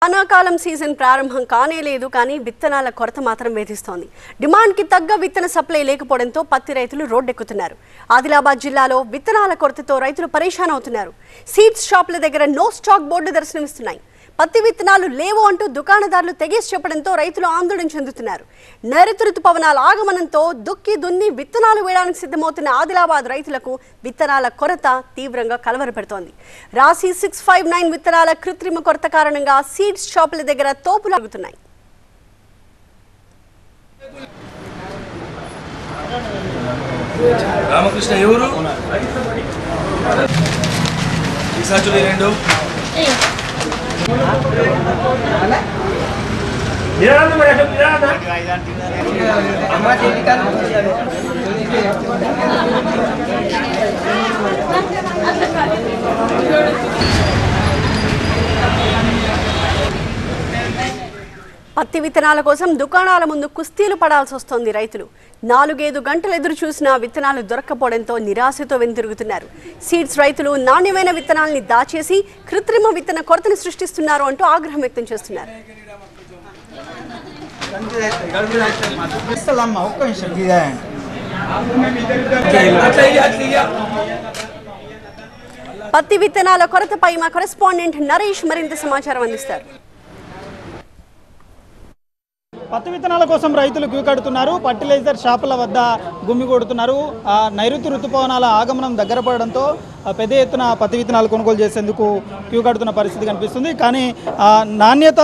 వానాకాలం సీజన్ ప్రారంభం కానే లేదు కానీ విత్తనాల కొరత మాత్రం వేధిస్తోంది. డిమాండ్కి తగ్గ విత్తన సప్లై లేకపోవడంతో పత్తి రైతులు రోడ్డెక్కుతున్నారు. ఆదిలాబాద్ జిల్లాలో విత్తనాల కొరతతో రైతులు పరేషాన్ అవుతున్నారు. సీడ్స్ షాపుల దగ్గర నో స్టాక్ బోర్డులు దర్శనమిస్తున్నాయి. పత్తి విత్తనాలు లేవు అంటూ దుకాణదారులు తెగేసి చెప్పడంతో రైతులు ఆందోళన చెందుతున్నారు. నైరుతి రుతుపవనాల ఆగమనంతో దుక్కి దున్ని విత్తనాలు వేయడానికి సిద్ధమవుతున్న ఆదిలాబాద్ రైతులకు విత్తనాల కొరత తీవ్రంగా కలవరపెడుతోంది. రాశి 659 విత్తనాల కృత్రిమ కొరత కారణంగా సీడ్స్ షాపుల దగ్గర తోపులు ఆగుతున్నాయి. రామకృష్ణ ఎవరు ఈసాచులు రెండు పత్తి విత్తనాల కోసం దుకాణాల ముందు కుస్తీలు పడాల్సి వస్తోంది. రైతులు 4-5 గంటలు ఎదురు చూసినా విత్తనాలు దొరక్కపోవడంతో నిరాశతో వెనుతిరుగుతున్నారు. సీడ్స్ రైతులు నాణ్యమైన విత్తనాల్ని దాచేసి కృత్రిమ విత్తన కొరతను సృష్టిస్తున్నారు అంటూ ఆగ్రహం వ్యక్తం చేస్తున్నారు. పత్తి విత్తనాల కొరతపై మా కరెస్పాండెంట్ నరేష్ మరింత సమాచారం అందిస్తారు. పత్తి విత్తనాల కోసం రైతులు క్యూ కడుతున్నారు. ఫర్టిలైజర్ షాపుల వద్ద గుమ్మిగూడుతున్నారు. నైరుతి ఋతుపవనాల ఆగమనం దగ్గర పడడంతో పెద్ద ఎత్తున పత్తి విత్తనాలు కొనుగోలు చేసేందుకు క్యూ కడుతున్న పరిస్థితి కనిపిస్తుంది. కానీ నాణ్యత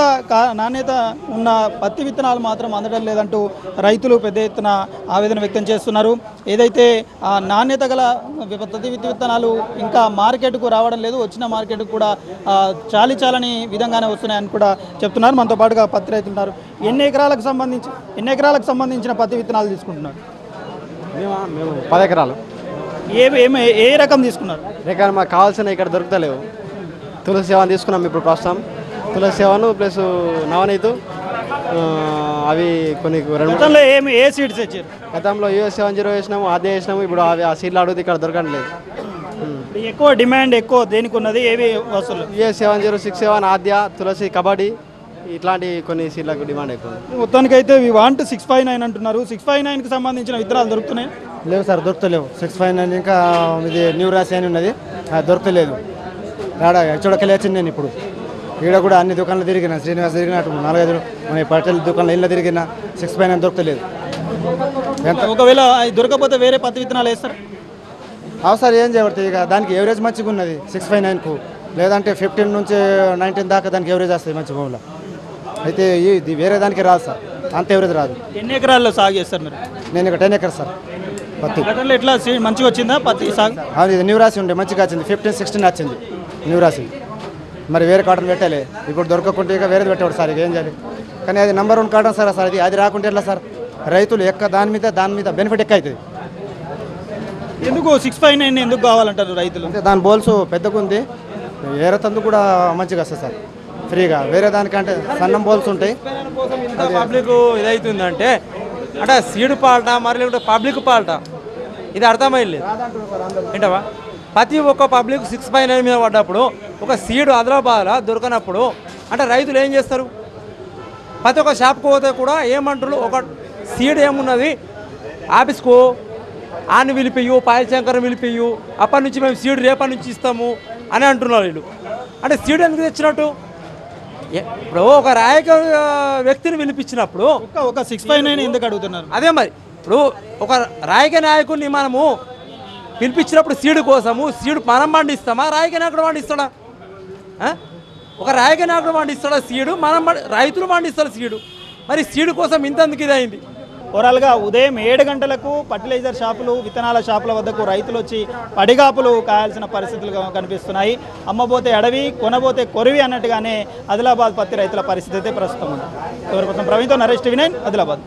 ఉన్న పత్తి విత్తనాలు మాత్రం అందడం లేదంటూ రైతులు పెద్ద ఎత్తున ఆవేదన వ్యక్తం చేస్తున్నారు. ఏదైతే నాణ్యత గల పత్తి విత్తనాలు ఇంకా మార్కెట్కు రావడం లేదు, వచ్చిన మార్కెట్కు కూడా చాలని విధంగానే వస్తున్నాయని కూడా చెప్తున్నారు. మనతో పాటుగా పత్తి రైతులు ఉన్నారు. ఎన్ని ఎకరాలకు సంబంధించిన పత్తి విత్తనాలు తీసుకుంటున్నారు? మేము 10 ఎకరాలు. ఏ రకం తీసుకున్నారు? రకాలు మాకు కావాల్సిన ఇక్కడ దొరుకుతలేవు. తులసి సేవను తీసుకున్నాం ఇప్పుడు ప్రస్తుతం. తులసి సేవను ప్లస్ నవనీతు అవి కొన్ని గతంలో ఏ సీడ్స్ వచ్చారు? గతంలో US70 వేసినాము, అదే వేసినాము. ఇప్పుడు అవి ఆ సీడ్లు అడిగితే ఇక్కడ దొరకట్లేదు. ఎక్కువ డిమాండ్ దేనికి ఉన్నది? ఏవి వస్తువులు? US70, 67, ఆద్య, తులసి, కబడ్డీ ఇట్లాంటి కొన్ని సీడ్లకు డిమాండ్ ఎక్కువ. మొత్తానికైతే వి వాంట్ 659 అంటున్నారు. 659కి సంబంధించిన విత్తనాలు దొరుకుతున్నాయి? లేవు సార్, దొరుకుతలేవు. 659 ఇంకా ఇది న్యూ రాశి అని ఉన్నది, అది దొరకలేదు. చూడకెళ్ళి వచ్చింది నేను ఇప్పుడు. ఈడ కూడా అన్ని దుకాణాలు తిరిగిన, శ్రీనివాస్ తిరిగిన, 4-5 మన పట్టెల దుకాణాలు ఇళ్ళ తిరిగిన 659 దొరకలేదు. ఒకవేళ దొరకకపోతే వేరే పత్తి విత్తనాలు వేస్తారు? అవసరం ఏం చేయబడుతుంది? ఇక దానికి ఎవరేజ్ మంచిగా ఉన్నది 659కు. లేదంటే 15 నుంచి 19 దాకా దానికి ఎవరేజ్ వస్తుంది మంచి భూమిలో. అయితే ఇది వేరే దానికి రాదు సార్, అంత ఎవరేజ్ రాదు. ఎన్ని ఎకరాల్లో సాగు చేస్తారు మీరు? నేను ఇక 10 ఎకర్స్ సార్ పత్తి. గతంలో ఎట్లా మంచిగా వచ్చిందా పత్తి సాగు? అది ఇది న్యూ రాశి ఉండే మంచిగా వచ్చింది. 15-16 వచ్చింది న్యూ రాశి. మరి వేరే కాటన్ పెట్టాలి. ఇప్పుడు దొరకకుంటే ఇక వేరేది పెట్టాడు సార్. ఇక ఏం చేయాలి? కానీ అది నెంబర్ 1 కాటన్ సార్. అసలు అది రాకుంటే ఎట్లా సార్? రైతులు దాని మీద బెనిఫిట్ ఎక్కువ అవుతుంది. ఎందుకు 659 ఎందుకు కావాలంటారు రైతులు? అంటే దాని బోల్స్ పెద్దగా ఉంది, వేరే తందు కూడా మంచిగా వస్తుంది సార్ ఫ్రీగా. వేరే దానికంటే సన్నం బోల్స్ ఉంటాయి. పబ్లిక్ ఇదవుతుందంటే అంటే సీడ్ పాల్టా మరి లేకుంటే పబ్లిక్ పాల్టా ఇది అర్థమైంది ఏంటవా? ప్రతి ఒక్క పబ్లిక్ 659 మీద పడ్డప్పుడు ఒక సీడ్ ఆదిలాబాద్లో దొరకనప్పుడు అంటే రైతులు ఏం చేస్తారు? ప్రతి ఒక్క షాప్కి పోతే కూడా ఏమంటారు, ఒక సీడ్ ఏమున్నది ఆఫీస్కు ఆన్ని పిలిపియ్యు, పాయశంకరం పిలిపియ్యు, అప్పటి నుంచి మేము సీడ్ రేపటి నుంచి ఇస్తాము అని అంటున్నారు వీళ్ళు. అంటే సీడ్ ఎందుకు తెచ్చినట్టు? ఇప్పుడు ఒక రాయక వ్యక్తిని పిలిపించినప్పుడు ఒక 659 ఎందుకు అడుగుతున్నారు? అదే మరి ఇప్పుడు ఒక రాయక నాయకుడిని మనము పిలిపించినప్పుడు సీడు కోసము సీడు మనం పండిస్తామా, రాయక నాయకుడు పండిస్తాడా? ఒక రాయక నాయకుడు పండిస్తాడా సీడు? రైతులు పండిస్తారు సీడు. మరి సీడు కోసం ఇంతెందుకు ఇదైంది? ఓవరాల్గా ఉదయం 7 గంటలకు ఫర్టిలైజర్ షాపులు, విత్తనాల షాపుల వద్దకు రైతులు వచ్చి పడిగాపులు కాయాల్సిన పరిస్థితులు కనిపిస్తున్నాయి. అమ్మబోతే అడవి, కొనబోతే కొరివి అన్నట్టుగానే ఆదిలాబాద్ పత్తి రైతుల పరిస్థితి అయితే ప్రస్తుతం ఉంది. ఎవరి కోసం ప్రవీణ్తో నరేష్ టీవీ 9 ఆదిలాబాద్.